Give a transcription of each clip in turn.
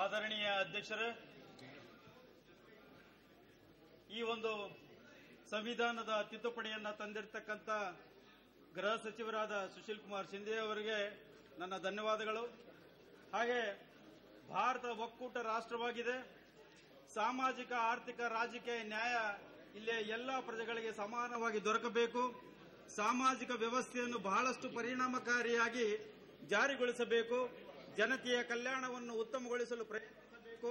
ಆದರಣೀಯ ಅಧ್ಯಕ್ಷರೇ, ಈ ಒಂದು ಸಂವಿಧಾನದ ತಿದ್ದುಪಡಿಯನ್ನ ತಂದಿರತಕ್ಕಂತ ಗೃಹ ಸಚಿವರಾದ ಸುಶೀಲ್ ಕುಮಾರ್ ಶಿಂದೆ ಅವರಿಗೆ ನನ್ನ ಧನ್ಯವಾದಗಳು. ಹಾಗೆ ಭಾರತ ಒಕ್ಕೂಟ ರಾಷ್ಟ್ರವಾಗಿದೆ. ಸಾಮಾಜಿಕ, ಆರ್ಥಿಕ, ರಾಜಕೀಯ ನ್ಯಾಯ ಇಲ್ಲಿ ಎಲ್ಲಾ ಪ್ರಜೆಗಳಿಗೆ ಸಮಾನವಾಗಿ ದೊರಕಬೇಕು. ಸಾಮಾಜಿಕ ವ್ಯವಸ್ಥೆಯನ್ನು ಬಹಳಷ್ಟು ಪರಿಣಾಮಕಾರಿಯಾಗಿ ಜಾರಿಗೊಳಿಸಬೇಕು. ಜನತೆಯ ಕಲ್ಯಾಣವನ್ನು ಉತ್ತಮಗೊಳಿಸಲು ಪ್ರಯತ್ನಿಸಬೇಕು.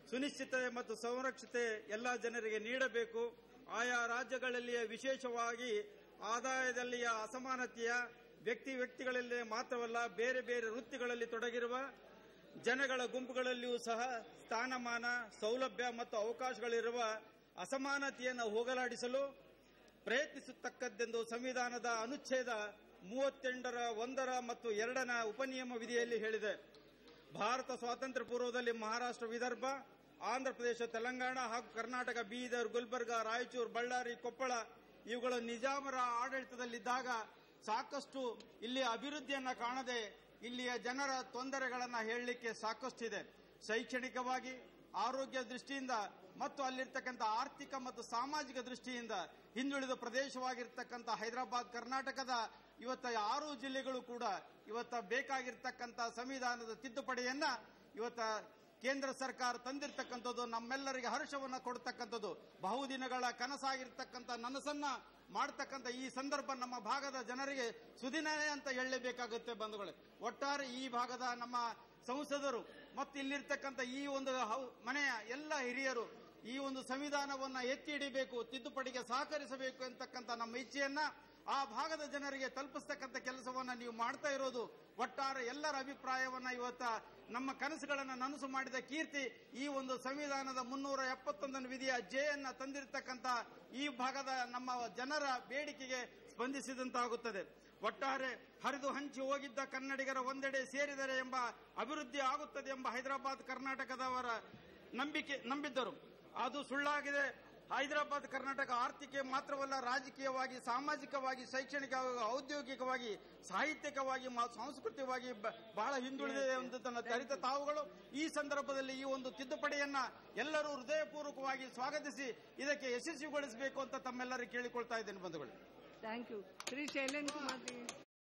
ಸುನಿಶ್ಚಿತತೆ ಮತ್ತು ಸಂರಕ್ಷತೆ ಎಲ್ಲಾ ಜನರಿಗೆ ನೀಡಬೇಕು. ಆಯಾ ರಾಜ್ಯಗಳಲ್ಲಿಯೇ ವಿಶೇಷವಾಗಿ ಆದಾಯದಲ್ಲಿಯ ಅಸಮಾನತೆಯ ವ್ಯಕ್ತಿಗಳಲ್ಲಿ ಮಾತ್ರವಲ್ಲ, ಬೇರೆ ಬೇರೆ ವೃತ್ತಿಗಳಲ್ಲಿ ತೊಡಗಿರುವ ಜನಗಳ ಗುಂಪುಗಳಲ್ಲಿಯೂ ಸಹ ಸ್ಥಾನಮಾನ, ಸೌಲಭ್ಯ ಮತ್ತು ಅವಕಾಶಗಳಿರುವ ಅಸಮಾನತೆಯನ್ನು ಹೋಗಲಾಡಿಸಲು ಪ್ರಯತ್ನಿಸತಕ್ಕದ್ದೆಂದು ಸಂವಿಧಾನದ ಅನುಚ್ಛೇದ 38ರ 1 ಮತ್ತು 2ನ ಉಪನಿಯಮ ವಿಧಿಯಲ್ಲಿ ಹೇಳಿದೆ. ಭಾರತ ಸ್ವಾತಂತ್ರ್ಯ ಪೂರ್ವದಲ್ಲಿ ಮಹಾರಾಷ್ಟ್ರ, ವಿದರ್ಭ, ಆಂಧ್ರಪ್ರದೇಶ, ತೆಲಂಗಾಣ ಹಾಗೂ ಕರ್ನಾಟಕ, ಬೀದರ್, ಗುಲ್ಬರ್ಗ, ರಾಯಚೂರು, ಬಳ್ಳಾರಿ, ಕೊಪ್ಪಳ ಇವುಗಳು ನಿಜಾಮರ ಆಡಳಿತದಲ್ಲಿದ್ದಾಗ ಸಾಕಷ್ಟು ಇಲ್ಲಿ ಅಭಿವೃದ್ಧಿಯನ್ನ ಕಾಣದೆ ಇಲ್ಲಿಯ ಜನರ ತೊಂದರೆಗಳನ್ನು ಹೇಳಲಿಕ್ಕೆ ಸಾಕಷ್ಟಿದೆ. ಶೈಕ್ಷಣಿಕವಾಗಿ, ಆರೋಗ್ಯ ದೃಷ್ಟಿಯಿಂದ ಮತ್ತು ಅಲ್ಲಿರ್ತಕ್ಕಂಥ ಆರ್ಥಿಕ ಮತ್ತು ಸಾಮಾಜಿಕ ದೃಷ್ಟಿಯಿಂದ ಹಿಂದುಳಿದ ಪ್ರದೇಶವಾಗಿರ್ತಕ್ಕಂಥ ಹೈದರಾಬಾದ್ ಕರ್ನಾಟಕದ ಇವತ್ತ 6 ಜಿಲ್ಲೆಗಳು ಕೂಡ ಇವತ್ತ ಬೇಕಾಗಿರ್ತಕ್ಕಂಥ ಸಂವಿಧಾನದ ತಿದ್ದುಪಡಿಯನ್ನ ಇವತ್ತ ಕೇಂದ್ರ ಸರ್ಕಾರ ತಂದಿರತಕ್ಕಂಥದ್ದು ನಮ್ಮೆಲ್ಲರಿಗೆ ಹರ್ಷವನ್ನು ಕೊಡತಕ್ಕಂಥದ್ದು. ಬಹುದಿನಗಳ ಕನಸಾಗಿರ್ತಕ್ಕಂಥ ನನಸನ್ನ ಮಾಡತಕ್ಕಂಥ ಈ ಸಂದರ್ಭ ನಮ್ಮ ಭಾಗದ ಜನರಿಗೆ ಸುದಿನವೇ ಅಂತ ಹೇಳಲೇಬೇಕಾಗುತ್ತೆ ಬಂಧುಗಳೇ. ಒಟ್ಟಾರೆ ಈ ಭಾಗದ ನಮ್ಮ ಸಂಸದರು ಮತ್ತು ಇಲ್ಲಿರ್ತಕ್ಕಂಥ ಈ ಒಂದು ಮನೆಯ ಎಲ್ಲ ಹಿರಿಯರು ಈ ಒಂದು ಸಂವಿಧಾನವನ್ನ ಎತ್ತಿ ಹಿಡಿಬೇಕು, ತಿದ್ದುಪಡಿಗೆ ಸಹಕರಿಸಬೇಕು ಅಂತಕ್ಕಂಥ ನಮ್ಮ ಇಚ್ಛೆಯನ್ನ ಆ ಭಾಗದ ಜನರಿಗೆ ತಲುಪಿಸ್ತಕ್ಕಂಥ ಕೆಲಸವನ್ನ ನೀವು ಮಾಡ್ತಾ ಇರೋದು ಒಟ್ಟಾರೆ ಎಲ್ಲರ ಅಭಿಪ್ರಾಯವನ್ನ ಇವತ್ತ ನಮ್ಮ ಕನಸುಗಳನ್ನು ನನಸು ಮಾಡಿದ ಕೀರ್ತಿ ಈ ಒಂದು ಸಂವಿಧಾನದ 371 ವಿಧಿಯ ಜೆಯನ್ನ ತಂದಿರತಕ್ಕಂಥ ಈ ಭಾಗದ ನಮ್ಮ ಜನರ ಬೇಡಿಕೆಗೆ ಸ್ಪಂದಿಸಿದಂತಾಗುತ್ತದೆ. ಒಟ್ಟಾರೆ ಹರಿದು ಹಂಚಿ ಹೋಗಿದ್ದ ಕನ್ನಡಿಗರ ಒಂದೆಡೆ ಸೇರಿದರೆ ಎಂಬ ಅಭಿವೃದ್ಧಿ ಆಗುತ್ತದೆ ಎಂಬ ಹೈದರಾಬಾದ್ ಕರ್ನಾಟಕದವರ ನಂಬಿದ್ದರು. ಅದು ಸುಳ್ಳಾಗಿದೆ. ಹೈದರಾಬಾದ್ ಕರ್ನಾಟಕ ಆರ್ಥಿಕ ಮಾತ್ರವಲ್ಲ, ರಾಜಕೀಯವಾಗಿ, ಸಾಮಾಜಿಕವಾಗಿ, ಶೈಕ್ಷಣಿಕವಾಗಿ, ಔದ್ಯೋಗಿಕವಾಗಿ, ಸಾಹಿತ್ಯಿಕವಾಗಿ, ಸಾಂಸ್ಕೃತಿಕವಾಗಿ ಬಹಳ ಹಿಂದುಳಿದಿದೆ ಎಂಬುದನ್ನು ಅರಿತ ತಾವುಗಳು ಈ ಸಂದರ್ಭದಲ್ಲಿ ಈ ಒಂದು ತಿದ್ದುಪಡಿಯನ್ನ ಎಲ್ಲರೂ ಹೃದಯಪೂರ್ವಕವಾಗಿ ಸ್ವಾಗತಿಸಿ ಇದಕ್ಕೆ ಯಶಸ್ವಿಗೊಳಿಸಬೇಕು ಅಂತ ತಮ್ಮೆಲ್ಲರೂ ಕೇಳಿಕೊಳ್ತಾ ಇದ್ದೇನೆ ಬಂಧುಗಳು. Thank you. ಶ್ರೀ ಶೈಲೇಂದ್ರ ಕುಮಾರ್.